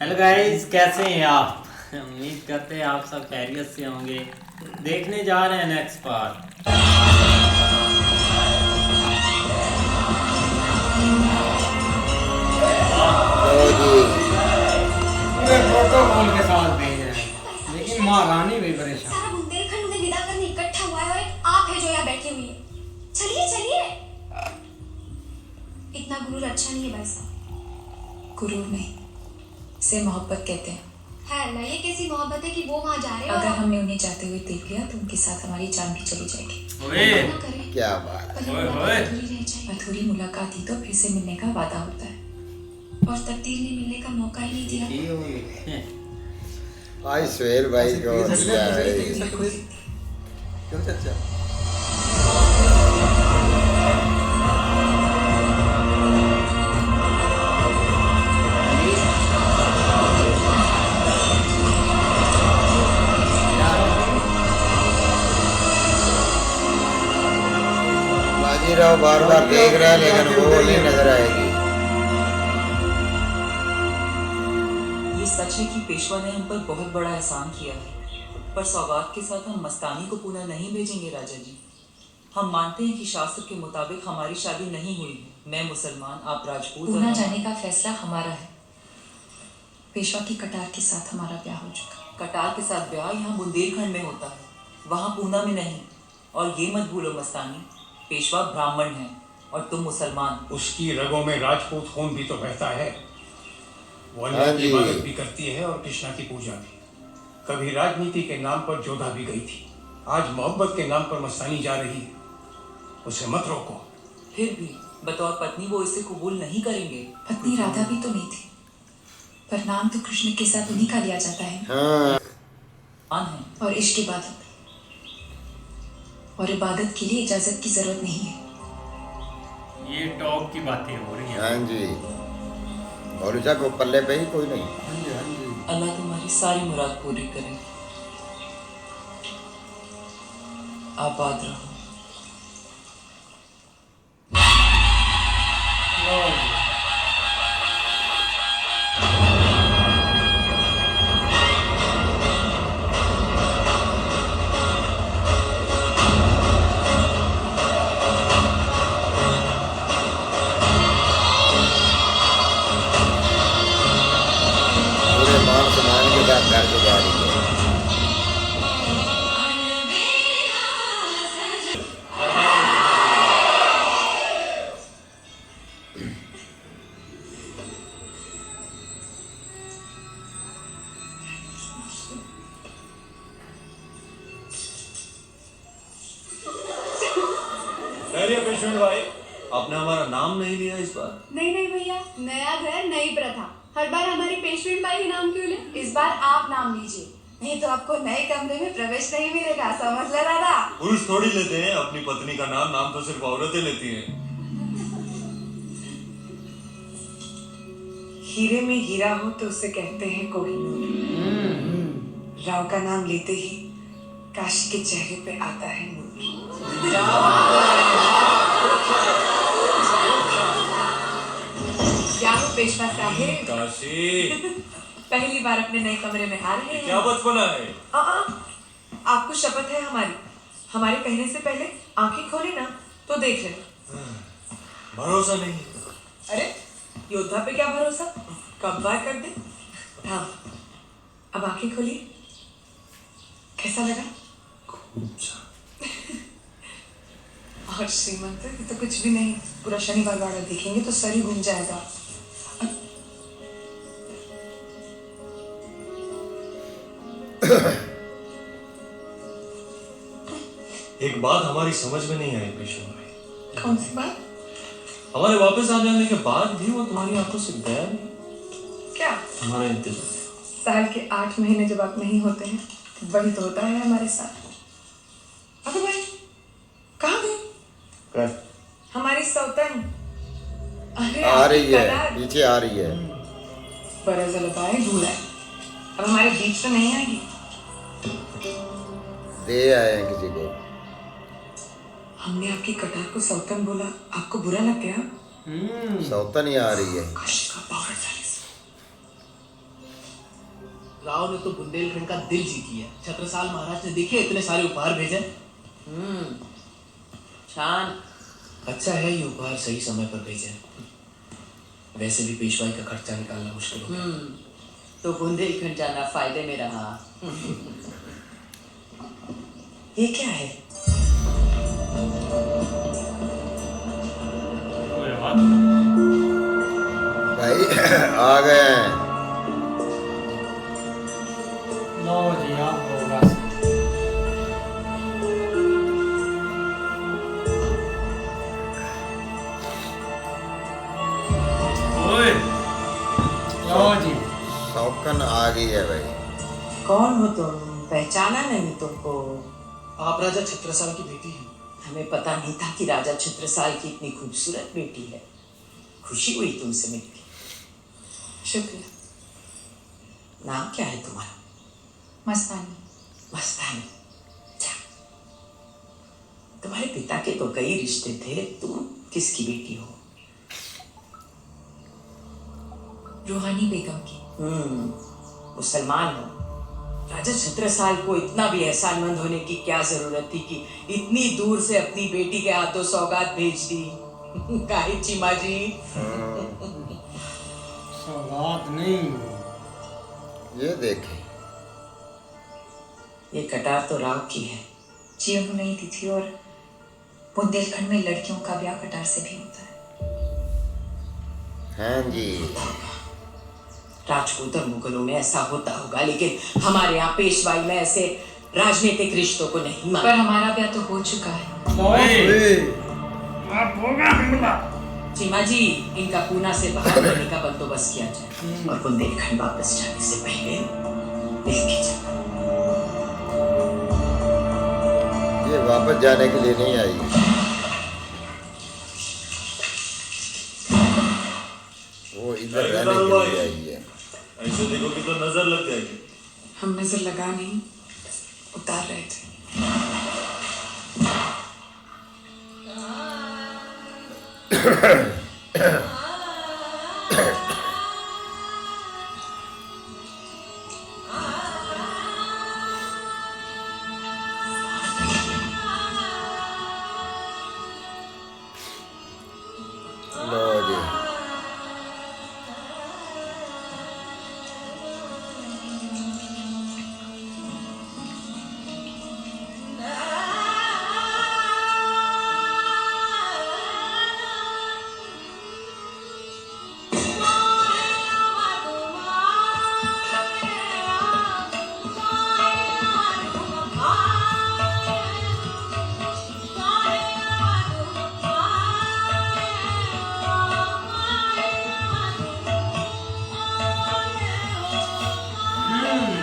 Hello guys, कैसे हैं आप? उम्मीद करते हैं आप सब खैरियत से होंगे। देखने जा रहे हैं नेक्स्ट पार्ट। लो जी। पूरे प्रोटोकॉल के साथ भेज रहे हैं, लेकिन महारानी भी परेशान। सारा बुंदेलखंड उन्हें विदा करने इकट्ठा हुआ है और एक आप है जो यहाँ बैठी हुई है। चलिए चलिए। इतना गुरूर अच्छा नहीं है भाई साहब। गुरूर नहीं, इसे मोहब्बत कहते हैं। है ना, ये कैसी मोहब्बत है कि वो वहाँ जा रहे हैं अगर और हमने उन्हें जाते हुए देख लिया तो उनके साथ हमारी जान भी चली जाएगी। ओए, ना करें। क्या बात है। पहले मुलाकात अधूरी रह जाए अधूरी मुलाकात ही तो फिर से मिलने का वादा होता है। और तकदीर ने मिलने का मौका ही नहीं दिया। ये होगी। आज सुहेल भाई को क्या है। क्यों चाचा? बाजीराव बार बार देख रहा है लेकिन वो नहीं नजर आएगी। ये सच है कि पेशवा ने हम पर बहुत बड़ा एहसान किया है, पर सौगात के साथ हम मस्तानी को पुनः नहीं भेजेंगे राजा जी। हम मानते हैं कि शास्त्र के मुताबिक हमारी शादी नहीं हुई है। मैं मुसलमान, आप राजपूत। पुनः जाने का फैसला हमारा है। पेशवा की कटार के साथ हमारा ब्याह हो चुका। कटार के साथ ब्याह यहाँ बुंदेलखंड में होता है, वहाँ पूना में नहीं। और ये मत भूलो मस्तानी, पेशवा ब्राह्मण है और तुम मुसलमान। उसकी रगों में राजपूत खून भी तो बहता है। वो अल्लाह हाँ की जी। इबादत भी करती है और कृष्णा की पूजा भी। कभी राजनीति के नाम पर जोधा भी गई थी, आज मोहब्बत के नाम पर मस्तानी जा रही है। उसे मत रोको। फिर भी बतौर पत्नी वो इसे कबूल नहीं करेंगे। पत्नी राधा भी तो नहीं थी, पर नाम तो कृष्ण के साथ उन्हीं का लिया जाता है। हाँ मान है और इश्क इबादत, और इबादत के लिए इजाजत की जरूरत नहीं है। ये टॉप की बातें हो रही हैं। हाँ जी। और उसा को पल्ले पे ही कोई नहीं। अल्लाह तुम्हारी सारी मुराद पूरी करे। आबाद रहो। पूरे मान सम्मान के साथ घर को जा रही है। पेशेंट भाई, आपने हमारा नाम नहीं लिया इस बार। नहीं नहीं भैया, नया घर नई प्रथा। हर बार हमारी पेशेंट बाई ही नाम क्यों ले? इस बार आप नाम लीजिए, नहीं तो आपको नए कमरे में प्रवेश नहीं मिलेगा। समझ ले दादा। पुरुष थोड़ी लेते हैं अपनी पत्नी का नाम, नाम तो सिर्फ औरतें लेती हैं। हीरे में हीरा हो तो उसे कहते हैं कोहिनूर। राव का नाम लेते ही काशी के चेहरे पे आता है नूर। क्या हो पेशवा साहेब, काशी, पहली बार अपने नए कमरे में आ रहे क्या हैं। बचपना है। आपको शपथ है हमारी, हमारे कहने से पहले आंखें खोले ना तो देख लेना। भरोसा नहीं। अरे योद्धा पे क्या भरोसा, कब वार कर दे। हाँ, अब आंखें खोलिए। कैसा लगा? और श्रीमंत, ये तो कुछ भी नहीं। पूरा शनिवार वाड़ा देखेंगे तो सर ही घूम जाएगा। एक बात हमारी समझ में नहीं आई पेशेंट भाई। कौन सी बात? हमारे वापस आ जाने के बाद भी वो तुम्हारी आंखों से गया नहीं। क्या? हमारा इंतजार। साल के 8 महीने जब आप नहीं होते हैं वही तो होता है हमारे साथ। अबे भाई, कहाँ गए क्या? हमारी सौतन? अरे आ रही है, कटार। पीछे आ रही है। बड़ा जलबाए ढूंढा है, अब हमारे बीच तो नहीं आएगी। दे आए हैं किसी को। हमने आपकी कटार को सौतन बोला, आपको बुरा लग गया? सौतन ही आ रही है। काशी का पकड़ था इस। राव ने तो बुंदेलखंड का दिल जीत लिया। छत्रसाल महाराज ने देखे इतने सारे उपहार भेजे। शांत। अच्छा है ये उपहार सही समय पर भेजे। वैसे भी पेशवाई का खर्चा निकालना मुश्किल हो गया। तो बुंदेलखंड जाना फायदे में रहा। ये क्या है? भाई आ गए हैं। लो जी आप होगा। ओए लो जी। शौकन आ गई है भाई। कौन हो तुम? पहचाना नहीं तुमको। आप राजा छत्रसाल की बेटी हैं। हमें पता नहीं था कि राजा छत्रसाल की इतनी खूबसूरत बेटी है। खुशी हुई तुमसे मिलकर। शुक्रिया। नाम क्या है तुम्हारा? मस्तानी। मस्तानी। अच्छा। तुम्हारे पिता के तो कई रिश्ते थे, तुम किसकी बेटी हो? रूहानी बेगम की। मुसलमान हो। राजा छत्रसाल को इतना भी एहसानमंद होने की क्या जरूरत थी कि इतनी दूर से अपनी बेटी के हाथों सौगात भेज दी? काहे चीमा जी? सौगात नहीं, ये देखे। ये कटार तो राव की है। जी उन्होंने ही दी थी, और बुंदेलखंड में लड़कियों का ब्याह कटार से भी होता है। हाँ जी। राजपूत और मुगलों में ऐसा होता होगा, लेकिन हमारे यहाँ पेशवाई में ऐसे राजनीतिक रिश्तों को नहीं पर माना। हमारा ब्याह तो हो चुका है। चीमा जी, इनका पूना से बाहर रहने का बंदोबस्त किया जाए और बुंदेलखंड वापस जाने से पहले लेके जाना। ये वापस जाने के लिए नहीं आई। वो इधर रहने के लिए आई है। ऐसे देखोगे तो नजर लग जाएगी। हम नजर लगा नहीं, उतार रहे थे। लो जी।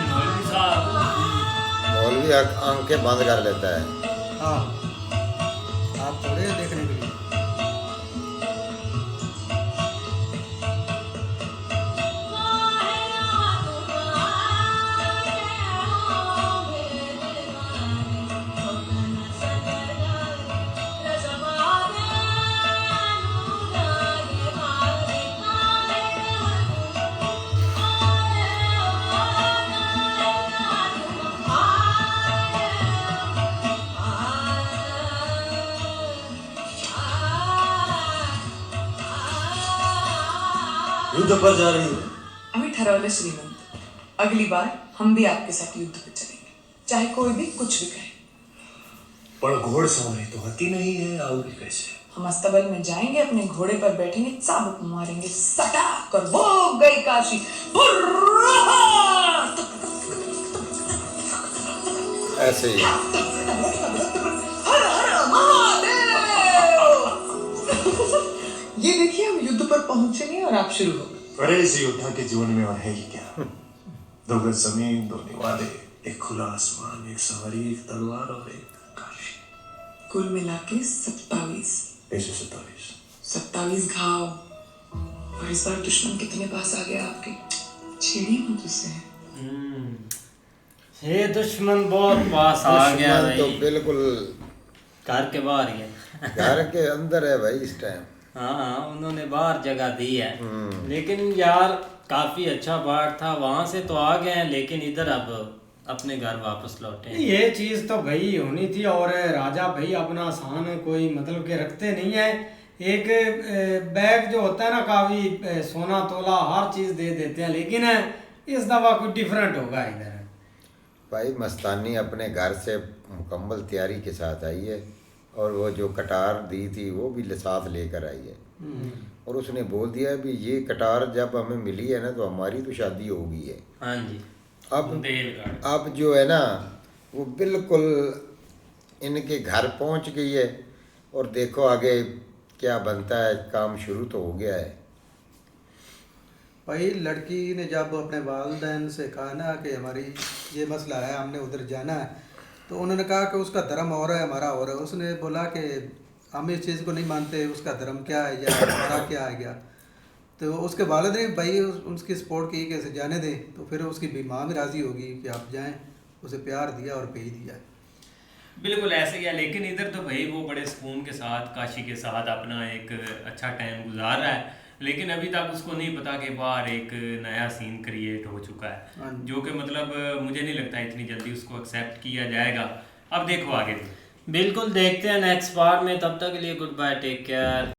मौलवी साहब। मौलवी आंखें बंद कर लेता है। हाँ, आप थोड़े देखने के लिए। युद्ध पर जा रही हो? आम्ही ठरवलं श्रीमंत, अगली बार हम भी आपके साथ युद्ध पे चलेंगे, चाहे कोई भी कुछ भी कहे। पर घोड़सवारी तो आती नहीं है, आओगी कैसे? हम अस्तबल में जाएंगे, अपने घोड़े पर बैठेंगे, चाबुक मारेंगे, सटाक कर वो गई काशी। ऐसे ही। हर हर महादेव। ये देखिए हम युद्ध पर पहुंचेंगे और आप शुरू हो गए। अरे इस योद्धा के जीवन में और है ही क्या? दो गज जमीन, दो निवाले, एक खुला आसमान, एक सवारी, एक तलवार और एक काशी। कुल मिला के 27। ऐसे 27। 27 घाव। और इस बार दुश्मन कितने पास आ गया आपके? छेड़ी मत उसे। ये दुश्मन बहुत पास आ गया दुश्मन तो भाई। बिल्कुल घर के बाहर ही है। घर के अंदर है भाई इस टाइम। हाँ उन्होंने बाहर जगह दी है, लेकिन यार काफी अच्छा पार्ट था, वहां से तो आ गए हैं लेकिन इधर अब अपने घर वापस लौटे हैं। ये चीज तो भाई होनी थी। और राजा भाई अपना आसान कोई मतलब के रखते नहीं है। एक बैग जो होता है ना, काफी सोना तोला हर चीज दे देते हैं, लेकिन इस दफा कुछ डिफरेंट होगा इधर। भाई मस्तानी अपने घर से मुकम्मल तैयारी के साथ आई है, और वो जो कटार दी थी वो भी साथ लेकर आई है, और उसने बोल दिया है भी ये कटार जब हमें मिली है ना तो हमारी तो शादी हो गई है। हाँ जी। अब जो है ना वो बिल्कुल इनके घर पहुंच गई है, और देखो आगे क्या बनता है, काम शुरू तो हो गया है। भाई लड़की ने जब अपने वालिदैन से कहा ना कि हमारी ये मसला है, हमने उधर जाना है, तो उन्होंने कहा कि उसका धर्म और है हमारा और है। उसने बोला कि हम इस चीज़ को नहीं मानते, उसका धर्म क्या है या हमारा क्या है क्या। तो उसके वालिद ने भाई उसकी सपोर्ट की कि जाने दें, तो फिर उसकी भी माँ भी राज़ी होगी कि आप जाएँ। उसे प्यार दिया और भेज दिया। बिल्कुल ऐसे ही है, लेकिन इधर तो भाई वो बड़े सुकून के साथ काशी के साथ अपना एक अच्छा टाइम गुजार रहा है, लेकिन अभी तक उसको नहीं पता कि बाहर एक नया सीन क्रिएट हो चुका है, जो कि मतलब मुझे नहीं लगता इतनी जल्दी उसको एक्सेप्ट किया जाएगा। अब देखो आगे। बिल्कुल देखते हैं नेक्स्ट पार्ट में, तब तक के लिए गुड बाय, टेक केयर।